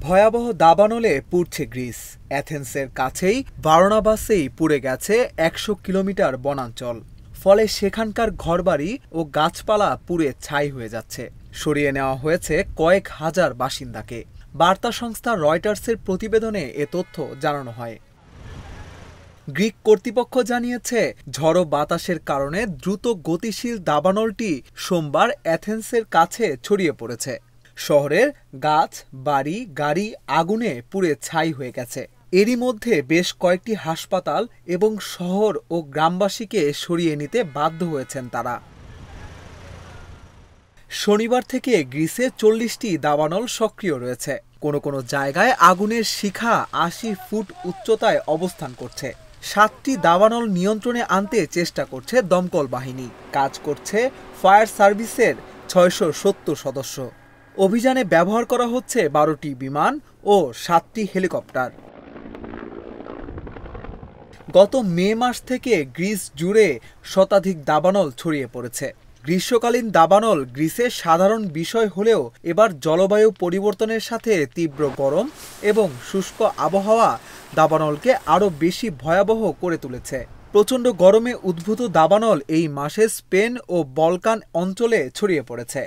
ভয়াবহ দাবানলে পুড়ছে গ্রিস। অ্যাথেন্সের কাছেই বারনাবাসেই পুড়ে গেছে ১০০ কিলোমিটার বনাঞ্চল। ফলে সেখানকার ঘরবাড়ি ও গাছপালা পুড়ে ছাই হয়ে যাচ্ছে। সরিয়ে নেওয়া হয়েছে কয়েক হাজার বাসিন্দাকে। বার্তা সংস্থা রয়টার্সের প্রতিবেদনে এ তথ্য জানানো হয়। গ্রিক কর্তৃপক্ষ জানিয়েছে, ঝড়ো বাতাসের কারণে দ্রুত গতিশীল দাবানলটি সোমবার অ্যাথেন্সের কাছে ছড়িয়ে পড়েছে। শহরের গাছ, বাড়ি, গাড়ি আগুনে পুড়ে ছাই হয়ে গেছে। এরই মধ্যে বেশ কয়েকটি হাসপাতাল এবং শহর ও গ্রামবাসীকে সরিয়ে নিতে বাধ্য হয়েছেন তারা। শনিবার থেকে গ্রিসে ৪০টি দাবানল সক্রিয় রয়েছে। কোনো কোনো জায়গায় আগুনের শিখা ৮০ ফুট উচ্চতায় অবস্থান করছে। ৭টি দাবানল নিয়ন্ত্রণে আনতে চেষ্টা করছে দমকল বাহিনী। কাজ করছে ফায়ার সার্ভিসের ৬৭০ সদস্য। অভিযানে ব্যবহার করা হচ্ছে ১২টি বিমান ও ৭টি হেলিকপ্টার। গত মে মাস থেকে গ্রিস জুড়ে শতাধিক দাবানল ছড়িয়ে পড়েছে। গ্রীষ্মকালীন দাবানল গ্রিসের সাধারণ বিষয় হলেও এবার জলবায়ু পরিবর্তনের সাথে তীব্র গরম এবং শুষ্ক আবহাওয়া দাবানলকে আরও বেশি ভয়াবহ করে তুলেছে। প্রচণ্ড গরমে উদ্ভূত দাবানল এই মাসে স্পেন ও বলকান অঞ্চলে ছড়িয়ে পড়েছে।